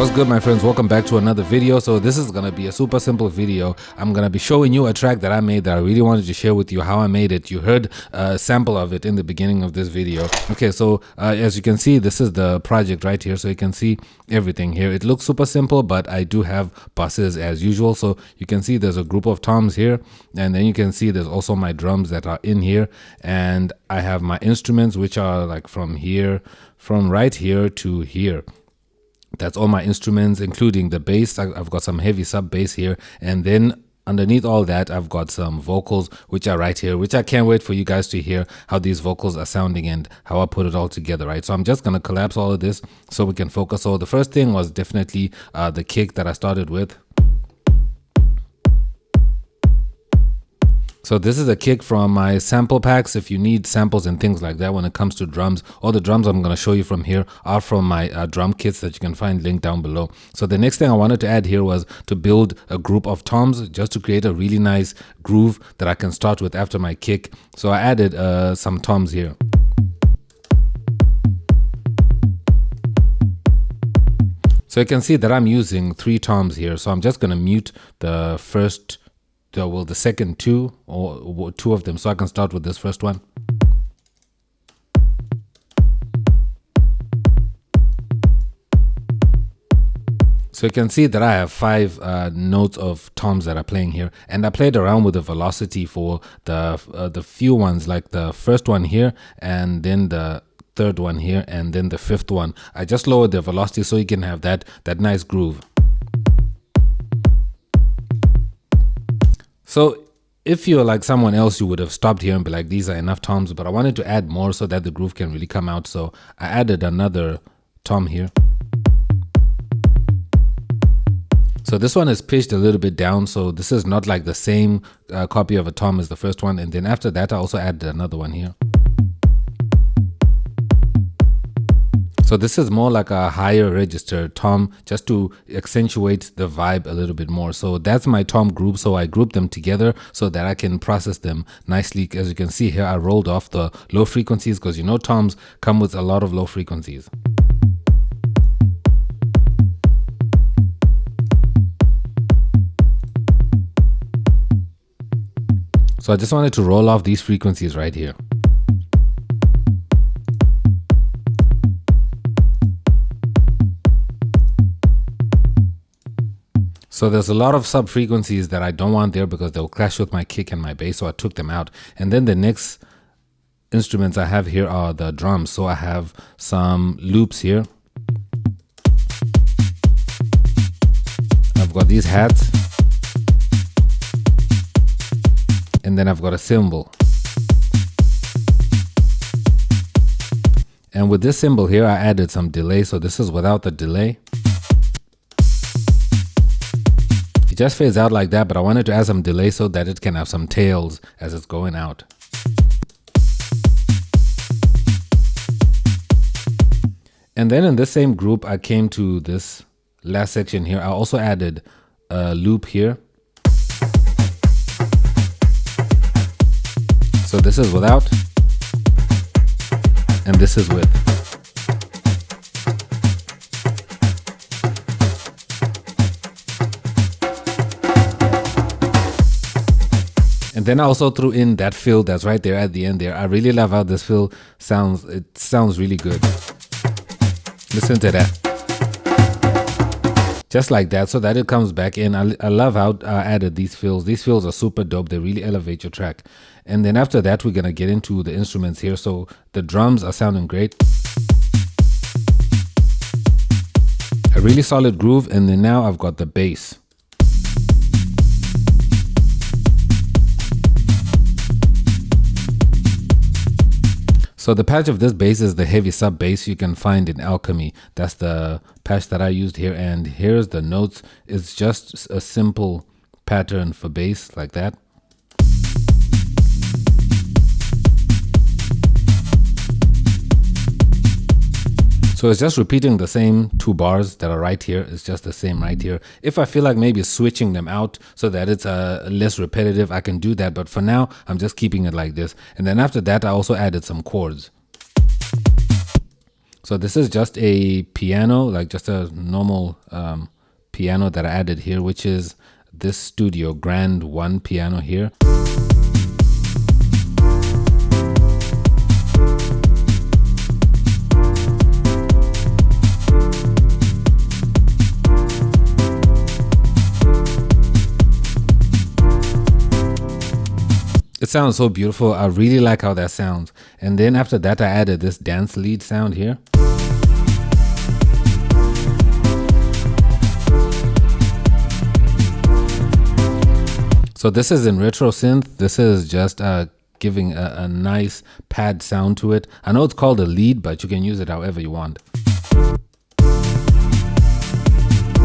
What's good, my friends? Welcome back to another video. So this is gonna be a super simple video. I'm gonna be showing you a track that I made that I really wanted to share with you how I made it. You heard a sample of it in the beginning of this video. Okay, so as you can see, this is the project right here. So you can see everything here. It looks super simple, but I do have buses as usual. So you can see there's a group of toms here, and then you can see there's also my drums that are in here, and I have my instruments, which are like from here, from right here to here. That's all my instruments, including the bass. I've got some heavy sub bass here, and then underneath all that I've got some vocals which are right here, which I can't wait for you guys to hear how these vocals are sounding and how I put it all together, right? So I'm just gonna collapse all of this so we can focus. So the first thing was definitely the kick that I started with. So this is a kick from my sample packs. If you need samples and things like that when it comes to drums, all the drums I'm going to show you from here are from my drum kits that you can find linked down below. So the next thing I wanted to add here was to build a group of toms just to create a really nice groove that I can start with after my kick. So I added some toms here. So you can see that I'm using 3 toms here. So I'm just going to mute the first the second two, or 2 of them, so I can start with this first one. So you can see that I have 5 notes of toms that are playing here, and I played around with the velocity for the few ones, like the first one here, and then the third one here, and then the 5th one. I just lowered the velocity so you can have that nice groove. So if you're like someone else, you would have stopped here and be like, these are enough toms, but I wanted to add more so that the groove can really come out. So I added another tom here. So this one is pitched a little bit down, so this is not like the same copy of a tom as the first one. And then after that, I also added another one here. So this is more like a higher register tom, just to accentuate the vibe a little bit more. So that's my tom group. So I grouped them together so that I can process them nicely. As you can see here, I rolled off the low frequencies because you know toms come with a lot of low frequencies. So I just wanted to roll off these frequencies right here. So there's a lot of sub frequencies that I don't want there because they'll clash with my kick and my bass, so I took them out. And then the next instruments I have here are the drums. So I have some loops here. I've got these hats. And then I've got a cymbal. And with this cymbal here, I added some delay. So this is without the delay. It just fades out like that, but I wanted to add some delay so that it can have some tails as it's going out. And then in this same group, I came to this last section here. I also added a loop here. So this is without, and this is with. And then I also threw in that fill that's right there at the end there. I really love how this fill sounds. It sounds really good. Listen to that. Just like that, so that it comes back in. I love how I added these fills. These fills are super dope. They really elevate your track. And then after that, we're going to get into the instruments here. So the drums are sounding great. A really solid groove. And then now I've got the bass. So the patch of this bass is the heavy sub bass you can find in Alchemy. That's the patch that I used here. And here's the notes. It's just a simple pattern for bass like that. So it's just repeating the same 2 bars that are right here. It's just the same right here. If I feel like maybe switching them out so that it's less repetitive, I can do that. But for now, I'm just keeping it like this. And then after that, I also added some chords. So this is just a piano, like just a normal piano that I added here, which is this Studio Grand 1 piano here. It sounds so beautiful. I really like how that sounds. And then after that, I added this dance lead sound here. So this is in retro synth. This is just giving a nice pad sound to it. I know it's called a lead, but you can use it however you want.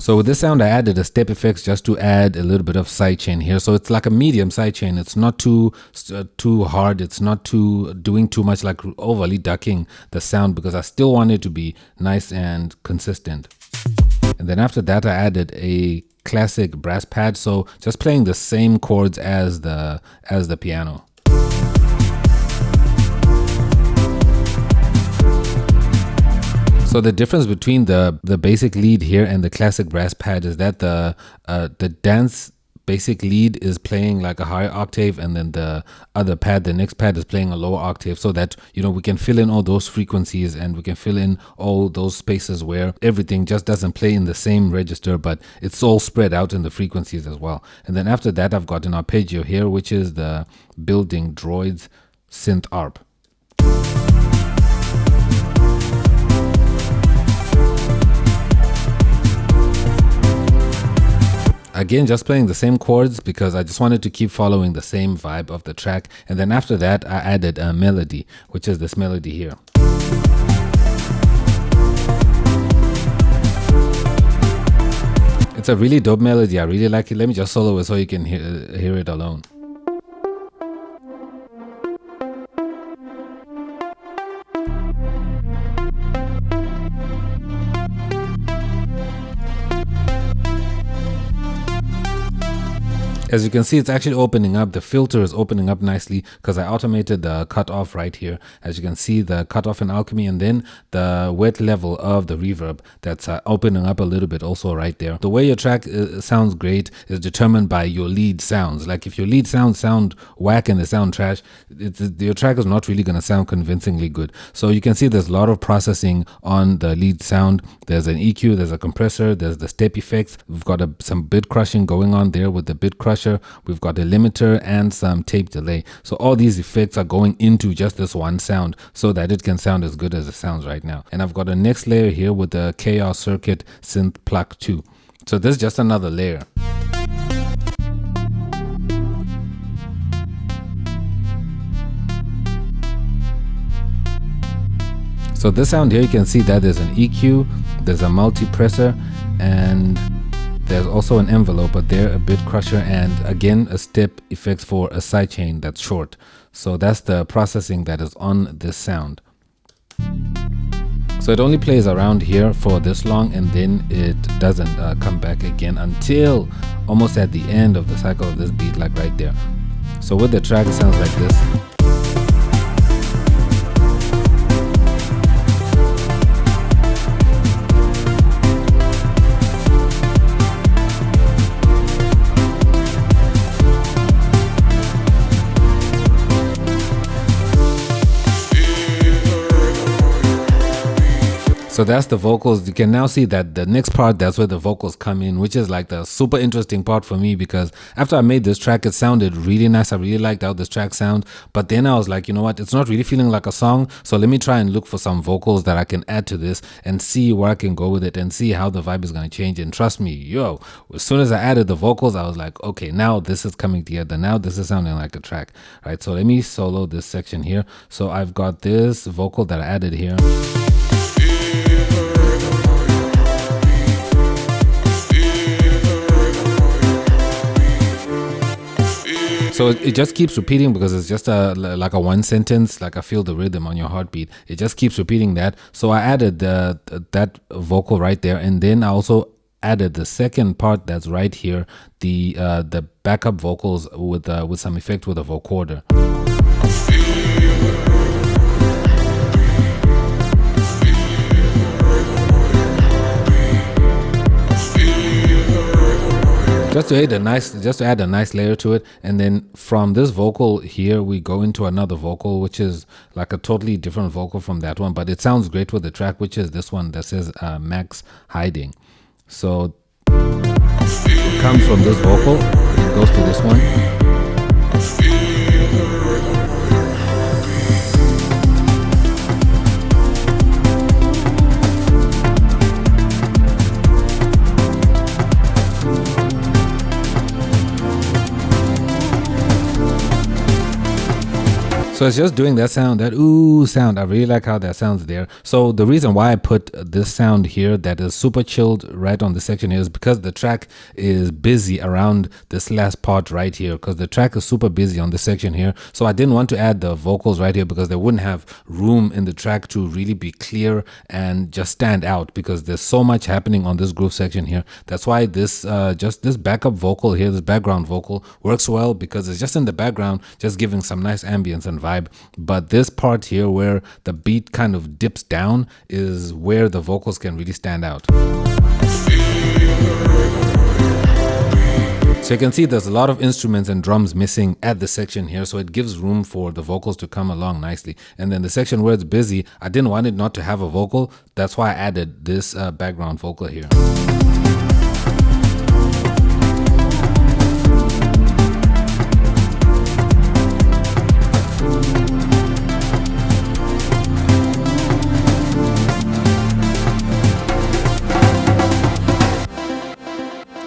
So with this sound, I added a step effects just to add a little bit of sidechain here. So it's like a medium sidechain. It's not too hard. It's not doing too much, like overly ducking the sound, because I still want it to be nice and consistent. And then after that, I added a classic brass pad. So just playing the same chords as the piano. So the difference between the basic lead here and the classic brass pad is that the dance basic lead is playing like a higher octave, and then the other pad, the next pad, is playing a lower octave, so that, you know, we can fill in all those frequencies and we can fill in all those spaces where everything just doesn't play in the same register, but it's all spread out in the frequencies as well. And then after that, I've got an arpeggio here, which is the Building Droids synth arp. Again, just playing the same chords because I just wanted to keep following the same vibe of the track. And then after that, I added a melody, which is this melody here. It's a really dope melody. I really like it. Let me just solo it so you can hear it alone. As you can see, it's actually opening up. The filter is opening up nicely because I automated the cutoff right here. As you can see, the cutoff in Alchemy, and then the wet level of the reverb that's opening up a little bit also right there. The way your track sounds great is determined by your lead sounds. Like if your lead sounds sound whack and they sound trash, your track is not really going to sound convincingly good. So you can see there's a lot of processing on the lead sound. There's an EQ, there's a compressor, there's the step effects. We've got some bit crushing going on there with the bit crusher. We've got a limiter and some tape delay. So all these effects are going into just this one sound so that it can sound as good as it sounds right now. And I've got a next layer here with the Chaos Circuit Synth Plug 2. So this is just another layer. So this sound here, you can see that there's an EQ, there's a multi-presser, and there's also an envelope, but there a bit crusher, and again a step effects for a sidechain that's short. So that's the processing that is on this sound. So it only plays around here for this long, and then it doesn't come back again until almost at the end of the cycle of this beat, like right there. So with the track, it sounds like this. So that's the vocals. You can now see that the next part, that's where the vocals come in, which is like the super interesting part for me, because after I made this track, it sounded really nice. I really liked how this track sounds. But then I was like, you know what? It's not really feeling like a song. So let me try and look for some vocals that I can add to this and see where I can go with it and see how the vibe is going to change. And trust me, yo, as soon as I added the vocals, I was like, okay, now this is coming together. Now this is sounding like a track, right? So let me solo this section here. So I've got this vocal that I added here. So it just keeps repeating because it's just like a one sentence, like I feel the rhythm on your heartbeat. It just keeps repeating that. So I added that vocal right there, and then I also added the second part that's right here, the backup vocals with some effect with a vocoder. just to add a nice layer to it. And then from this vocal here, we go into another vocal, which is like a totally different vocal from that one, but it sounds great with the track, which is this one that says Max Hiding. So it comes from this vocal, it goes to this one. So it's just doing that sound, that ooh sound. I really like how that sounds there. So the reason why I put this sound here that is super chilled right on the section here is because the track is busy around this last part right here, because the track is super busy on the section here. So I didn't want to add the vocals right here because they wouldn't have room in the track to really be clear and just stand out, because there's so much happening on this groove section here. That's why this just this backup vocal here, this background vocal works well, because it's just in the background, just giving some nice ambience and vibe. But this part here where the beat kind of dips down is where the vocals can really stand out. So you can see there's a lot of instruments and drums missing at the section here, so it gives room for the vocals to come along nicely. And then the section where it's busy, I didn't want it not to have a vocal. That's why I added this background vocal here.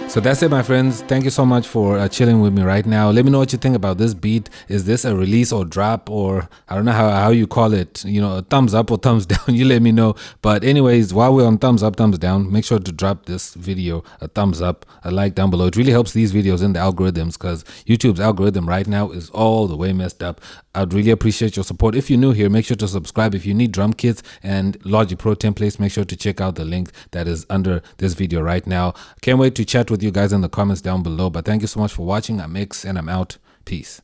So that's it, my friends. Thank you so much for chilling with me right now. Let me know what you think about this beat. Is this a release or drop, or I don't know how you call it, you know, a thumbs up or thumbs down? You let me know. But anyways, while we're on thumbs up, thumbs down, make sure to drop this video a thumbs up, a like down below. It really helps these videos in the algorithms, because YouTube's algorithm right now is all the way messed up. I'd really appreciate your support. If you're new here, make sure to subscribe. If you need drum kits and Logic Pro templates, make sure to check out the link that is under this video right now. Can't wait to chat with you guys in the comments down below. But thank you so much for watching. I'm X and I'm out. Peace.